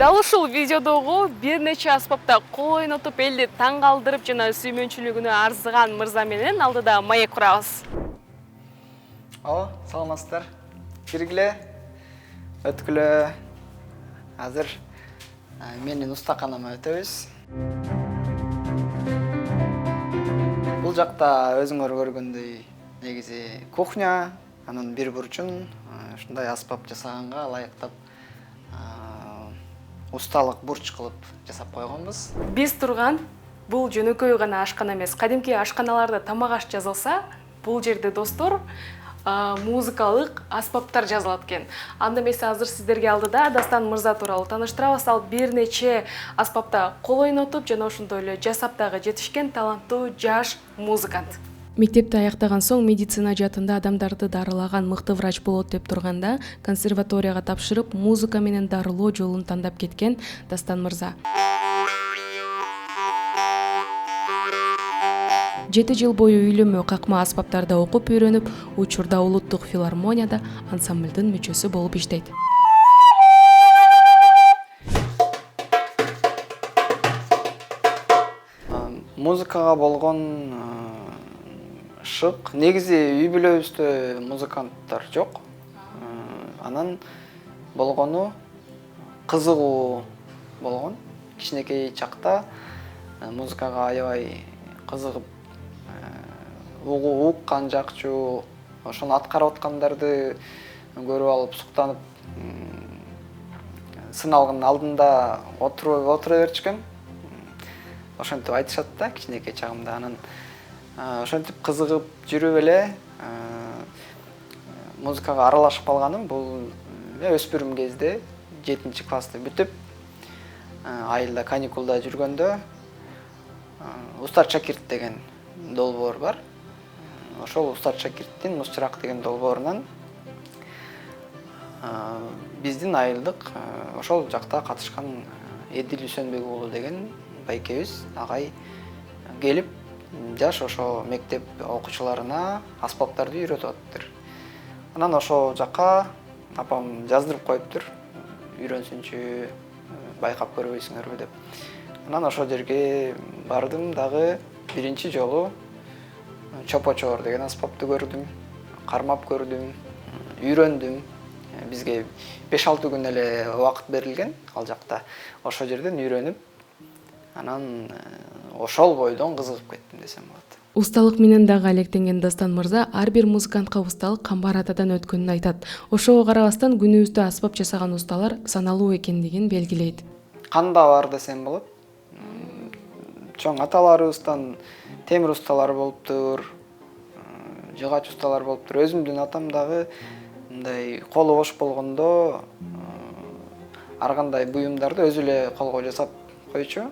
Дал ушул видеодогу бир нече аспапта кол ойнотуп элди таң калтырып жана сүймөнчүлүгүнө арзыган мырза менен алдыда маек курабыз. Саламатсыздар. Киргиле, өткүлө. Азыр менин устаканама өтөбүз. Бул жакта өзүңөр көргөндөй негизи кухня, анын бир бурчун ушундай аспап жасаганга ылайыктап усталык бурч кылып жасап койгонбуз. Биз турган бул жөнөкөй гана ашкана эмес. Кадимки ашканаларда тамак аш жазылса, бул жерде достор музыкалык аспаптар жазылат экен. Анда эмесе азыр сиздерге алдыда Дастан мырза тууралуу тааныштырабыз. Ал бир нече аспапта кол ойнотуп жана ошондой эле жасап дагы жетишкен таланттуу жаш музыкант. Мектепти аяктаган соң медицина жаатында адамдарды дарылаган мыкты врач болот деп турганда, консерваторияга тапшырып, музыка менен дарылоо жолун тандап кеткен Дастан мырза. 7 жыл бою үйлөмө какма аспаптарда окуп үйрөнүп, учурда улуттук филармонияда ансамблдын мүчөсү болуп иштейт. Музыкага болгон шык, негизи үй бүлөбүздө музыканттар жок. Анан болгону кызыгуу болгон. Кичинекей чакта музыкага аябай кызыгып, уккан жакчу, ошону аткарып аткандарды көрүп алып, суктанып, сыналгын алдында отура берчүкөм. Ошентип айтышат да кичинекей чагымда. Анан ошентип кызыгып жүрүп эле музыкага аралашып калганым бул өспүрүм кезде 7-классты бүтүп, айылда каникулда жүргөндө Устат Шакирт деген долбоор бар. Ошол Устат Шакирттин Музчырак деген долбоорунан биздин айылдык ошол жакта катышкан Эдил Үсөнбек уулу деген байкебиз агай келип, жаш ошо мектеп окуучуларына аспаптарды үйрөтүп атыптыр. Анан ошол жакка апам жаздырып коюптур, үйрөнсүнчү, байкап көрбөйсүңөрбү деп. Анан ошол жерге бардым дагы биринчи жолу чопочоор деген аспапты көрдүм, кармап көрдүм, үйрөндүм. Бизге 5-6 күн эле убакыт берилген ал жакта. Ошол жерден үйрөнүп, анан ошол бойдон кызыгып кеттим десем болот. Усталык менен дагы алектенген Дастан мырза ар бир музыкантка усталык камбар атадан өткөнүн айтат. Ошого карабастан күнүбүздө аспап жасаганусталар саналуу экендигин белгилейт. Канда бар десем болот. Чоң аталарыбыздан темир усталар болуптур, жыгач усталар болуптур. Өзүмдүн атам дагы мындай колу бош болгондо ар кандай буюмдарды өзү эле колго жасап койчу.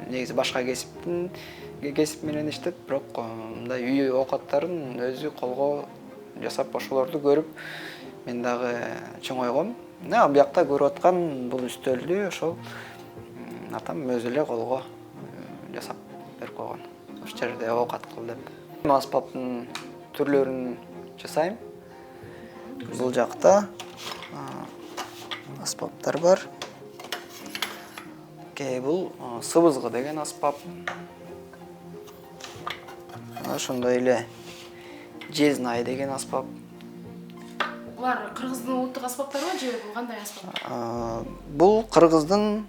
Негизи башка кесип менен иштеп, бирок мындай үй оокаттарын өзү колго жасап ошолорду көрүп мен дагы чоңойгом. Ал биякта көрүп аткан бул үстөлдү ошол атам өзү эле колго жасап берип койгон. Ошол жерде оокат кыл деп. Аспаптын түрлөрүн жасайм. Бул жакта аспаптар бар. Бул сыбызгы деген аспап. Ошондой эле жезнай деген аспап. Булар кыргыздын улуттук аспаптарбы же бул кандай аспап? Бул кыргыздын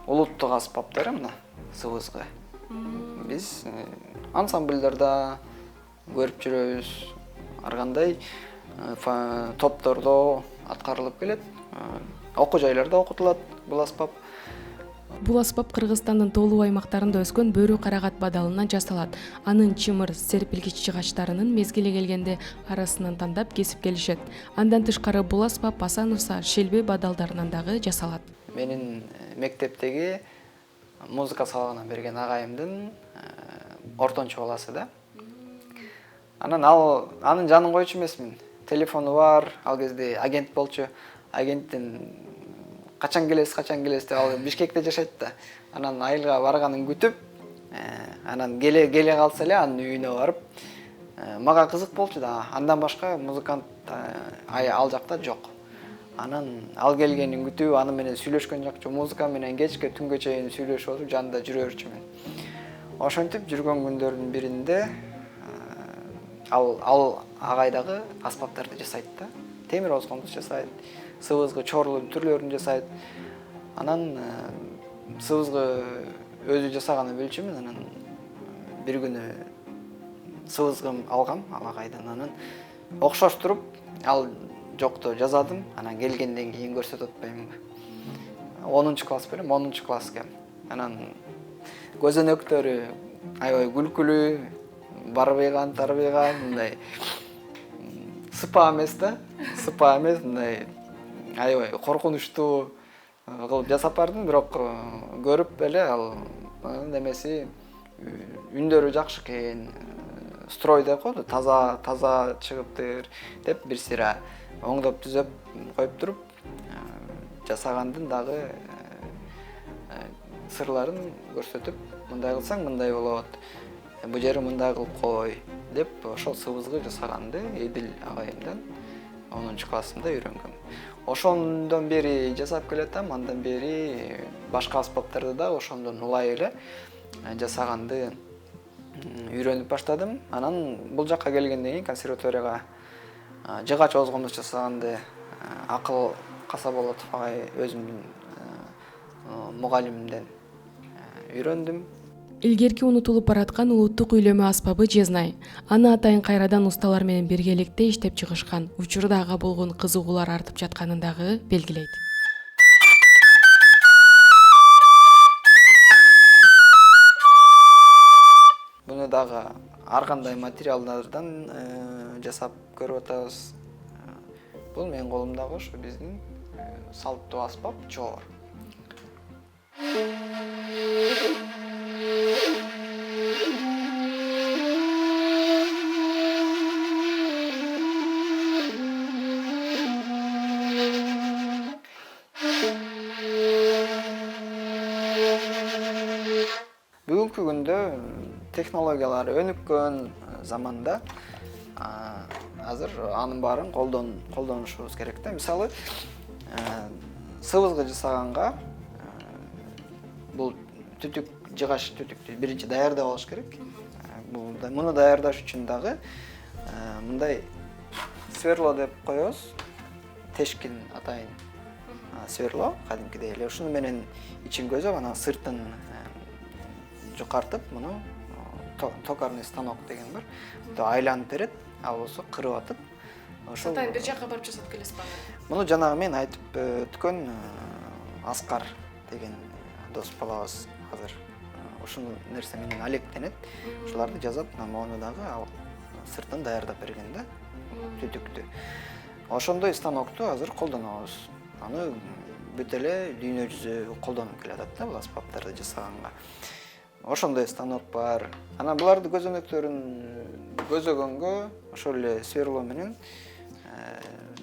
улуттук аспаптары мына сыбызгы. Биз ансамбльдерде көрүп жүрөбүз. Ар кандай топтордо аткарылып келет. Окуу жайларда окутулат бул аспап. Бул аспап Кыргызстандын тоолуу аймактарында өскөн бөрү карагат бадалынан жасалат. Анын чымыр серпилгич жыгачтарынын мезгили келгенде арасынан тандап кесип келишет. Андан тышкары бул аспап Асановса шелбе бадалдарынан дагы жасалат. Менин мектептеги музыка сабагына берген агайымдын ортончу баласы да. Анан анын жанын койчу эмесмин. Телефону бар, ал кезде агент болчу. Агенттен качан келесиз деп ал Бишкекте жашайт да. Анан айылга барганын күтүп, анан келе калса эле анын үйүнө барып, мага кызык болчу да. Андан башка музыкант ал жакта жок. Анан ал келгенин күтүп, аны менен сүйлөшкөн жакчу музыка менен кечке түнгө чейин сүйлөшүп отуруп жанында жүрө берчүмүн. Ошентип жүргөн күндөрдүн биринде ал агай дагы аспаптарды жасайт да. Темир оскондук жасайт, сыбызгы чорлуу түрлөрүн жасайт. Анан сыбызгы өзү жасаганын билчүмүн. Анан бир күнү сыбызгым алгам ал агайдан. Анан окшоштуруп ал жокто жазадым. Анан келгенден кийин көрсөтүп атпаймынбы. 10 класс белем, 10 класска. Анан көзөнөктөрү аябай күлкүлүү, барбыйган, тарбыйган, мындай сыпа эмес да, сыпа эмес, мындай аябай коркунучтуу кылып жасап бардым, бирок көрүп эле ал немеси үндөрү жакшы экен, строй деп коет, таза чыгыптыр деп бир сыйра оңдоп түзөп коюп туруп, жасагандын дагы сырларын көрсөтүп, мындай кылсаң мындай болот, бу жери мындай кылып кой деп ошол сыбызгы жасаганды Эдил агайымдан 10 классымда үйрөнгөм. Ошондон бери жасап келатам, андан бери башка аспаптарды да ошондон улай эле жасаганды үйрөнүп баштадым. Анан бул жакка келгенден кийин консерваторияга жыгач озгондук жасаганды Акыл Касаболотов агай өзүмдүн мугалимимден үйрөндүм. Илгерки унутулуп бараткан улуттук үйлөмө аспабы жезнай. Аны атайын кайрадан усталар менен биргеликте иштеп чыгышкан. Учурда ага болгон кызыгуулар артып жатканын дагы белгилейт. Буну дагы ар кандай материалдардан жасап көрүп атабыз. Бул менин колумдагы ушу биздин салттуу аспап чоор. Бүгүнкү күндө технологиялар өнүккөн заманда азыр анын баарын колдонушубуз керек да. Мисалы, сыбызгы жасаганга бул түтүк, жыгач түтүктү биринчи даярдап алыш керек. Муну даярдаш үчүн дагы мындай сверло деп коебуз. Тешкин атайын сверло, кадимкидей эле. Ушуну менен ичин көзөп, анан сыртын жукартып, муну токарный станок деген бар. Айланып берет, ал болсо кырып атып, ошол Атайын бир жакка барып жасап келесиз ба? Муну жанагы мен айтып өткөн Аскар деген дос балабыз азыр ушул нерсе менен алектенет. Ушуларды жазат, мону дагы ал сыртын даярдап берген да, түтүктү. Ошондой станокту азыр колдонобуз. Аны бүт эле дүйнө жүзү колдонуп келатат да, бул аспаптарды жасаганга. Ошондой станок бар. Анан буларды көзөнөктөрүн көзөгөнгө ошол эле сверло менен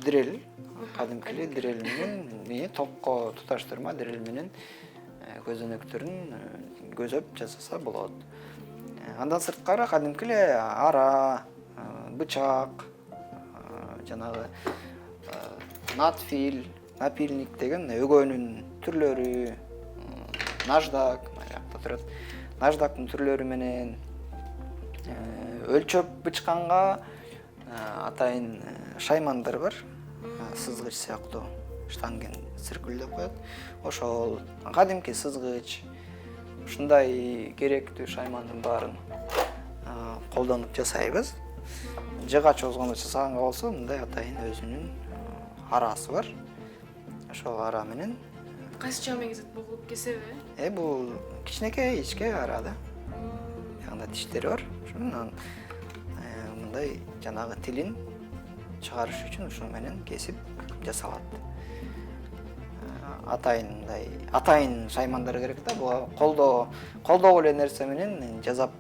дрель, кадимки дрель менен токко туташтырма дрель менен көзөнөктөрүн көзөп жасаса болот. Андан сырткары кадимки эле ара, бычак, жанагы надфиль, напильник деген өгөөнүн түрлөрү, наждак, аякта турат. Наждактын түрлөрү менен өлчөп бычканга атайын шаймандар бар. Сызгыч сыяктуу штанген циркуль деп коет. Ошол кадимки сызгыч. Ушундай керектүү шаймандын баарын колдонуп жасайбыз. Жыгач озгондо жасаганга болсо мындай атайын өзүнүн арасы бар. Ошол ара менен Кайсы жагы менен кезет бугулуп кесеби? Бул кичинекей ичке ара да. Ягында тиштери бар. Ошондон мындай жанагы тилин чыгарыш үчүн ушу менен кесип жасалат. Атайын шаймандар керек да. Бул колдоо эле нерсе менен жасап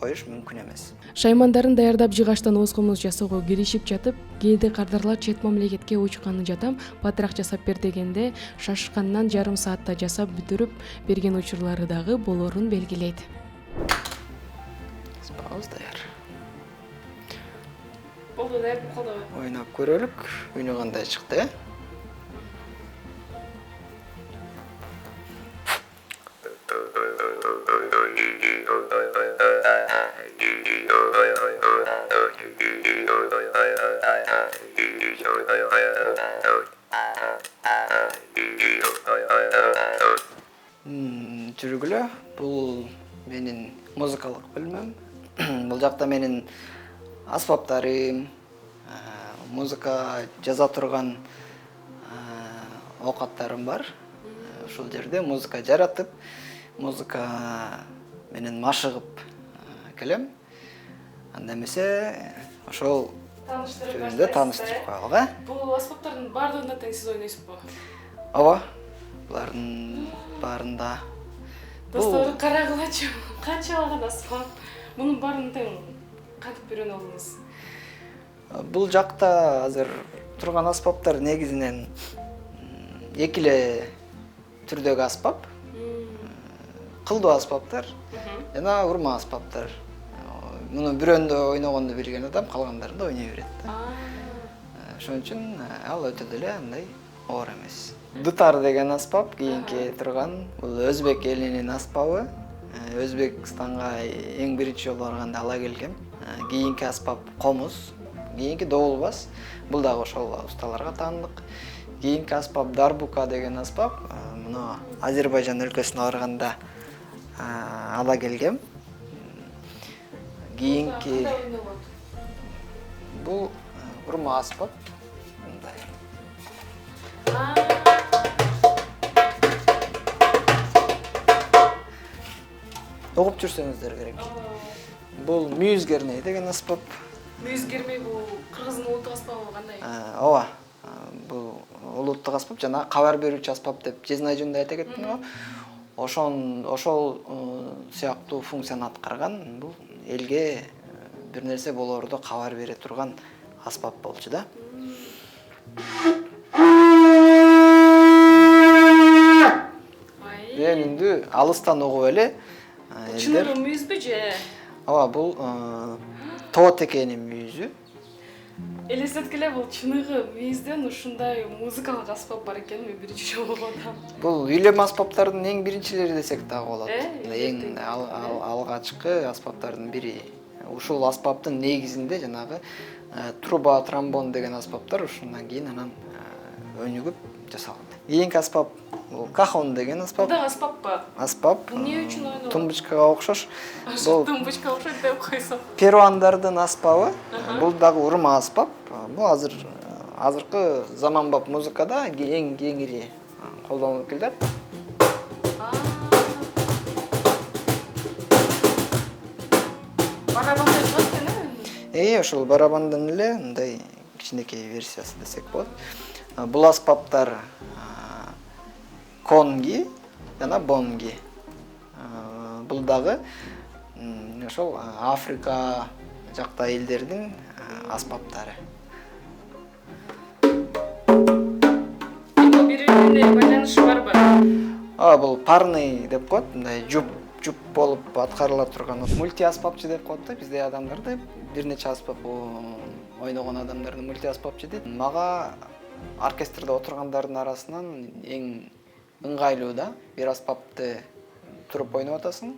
коюш мүмкүн эмес. Шаймандарын даярдап жыгачтан оскомуз жасоого киришип жатып, кээде кардарлар чет мамлекетке учканы жатам, батыраак жасап бер дегенде шашкандан жарым саатта жасап бүтүрүп берген учурлары дагы болорун белгилейт. Аспабыз даяр. Болду, даяр болуп калдыбы? Ойнап көрөлүк. Үйнү кандай чыкты? Жүргүлө, бул менин музыкалык билимим. Бул жакта менин аспаптарым, музыка жаза турган оокаттарым бар. Ушул жерде музыка жаратып, музыка менен машыгып келем. Анда эмесе ошол жөнүндө тааныштырып коелук, Бул аспаптардын баардыгында тең сиз ойнойсузбу? Ооба, булардын баарында. Достор, карагылачы, канчалаган аспап? Мунун баарын тең кантип үйрөнүп алдыңыз? Бул жакта азыр турган аспаптар негизинен эки эле түрдөгү аспап, кылдуу аспаптар жана урма аспаптар. Муну бирөөндө ойногонду билген адам калгандарында ойной берет. Ошон үчүн ал өтө деле андай оор эмес. Дутар деген аспап кийинки турган, бул өзбек элинин аспабы. Өзбекстанга эң биринчи жолу барганда ала келгем. Кийинки аспап комуз, кийинки добулбас. Бул дагы ошол усталарга таандык. Кийинки аспап дарбука деген аспап. Муну Азербайжан өлкөсүнө барганда ала келгем. Кийинки бул урма аспап. Окуп жүрсөңүздөр керек. Бул мюзгерный деген аспап. Мюзгермей бул кыргыздын улуттук аспабы кандай? Ооба. Бул улуттук аспап жана кабар берүүчү аспап деп Жезина жөнүндө айта кеттим го. Ошол сыяктуу функцияны аткарган, бул элге бир нерсе болоорду кабар бере турган аспап болчу да. Үнүндү алыстан угуп эле Чыныгы мүйүзбү же? Ооба, бул тоо текенин мүйүзү. Элестеткиле, бул чыныгы мүйүздөн ушундай музыкалык аспап бар экенин мен биринчи жолу угуп атам. Бул үйлөм аспаптардын эң биринчилери десек дагы болот. Эң алгачкы аспаптардын бири. Ушул аспаптын негизинде жанагы труба, тромбон деген аспаптар ушундан кийин анан өнүгүп жасалган. Кийинки аспап бул кахон деген аспап. Бул дагы аспаппы? Аспап. Бул эмне үчүн ойнолот? Тумбычкага окшош. Бул тумбычка окшойт деп койсом. Перуандардын аспабы. Бул дагы урма аспап. Бул азыркы заманбап музыкада эң кеңири колдонулуп келет. Барабандай чыгат экен, Ошол барабандан эле мындай кичинекей версиясы десек болот. Бул аспаптар конги жана бонги. Бул дагы ошол Африка жакта элдердин аспаптары. Бири-бирине байланышы барбы? Бул парный деп коет, мындай жуп болуп аткарыла турган мульти аспапчы деп коет да, бизде адамдарды бир нече аспап ойногон адамдарды мульти аспапчы дейт. Мага оркестрде отургандардын арасынан эң ыңгайлуу да, бир аспапты туруп ойноп атасың,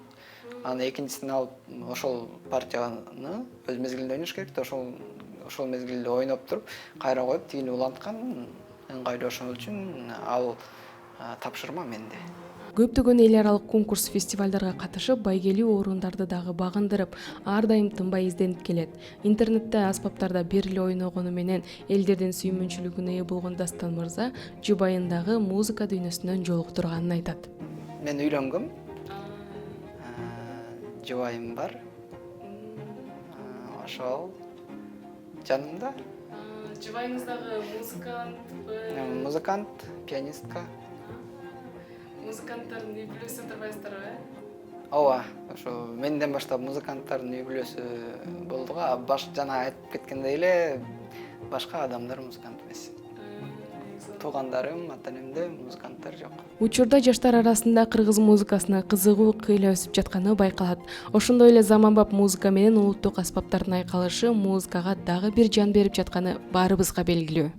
анан экинчисин алып ошол партияны өз мезгилинде ойнош керек да, ошол мезгилде ойноп туруп, кайра коюп тигини уланткан ыңгайлуу. Ошол үчүн ал тапшырма менде. Көптөгөн эл аралык конкурс фестивалдарга катышып, байгелүү орундарды дагы багындырып, ар дайым тынбай изденип келет. Интернетте аспаптарда бир эле ойногону менен элдердин сүймөнчүлүгүнө ээ болгон Дастан мырза Жубайындагы музыка дүйнөсүнөн жолуктурганын айтат. Мен үйлөнгөм. Жубайым бар. Ошол жанымда. Жубайыңыз дагы музыкантпы? Музыкант, пианистка. Музыканттардын үй бүлөсү турбайсыздарбы? Ооба, ошо менден баштап музыканттардын үй бүлөсү болду го. Жана айтып кеткендей эле башка адамдар музыкант эмес. Туугандарым, ата-энемде музыканттар жок. Учурда жаштар арасында кыргыз музыкасына кызыгуу кыйла өсүп жатканы байкалат. Ошондой эле заманбап музыка менен улуттук аспаптардын айкалышы музыкага дагы бир жан берип жатканы баарыбызга белгилүү.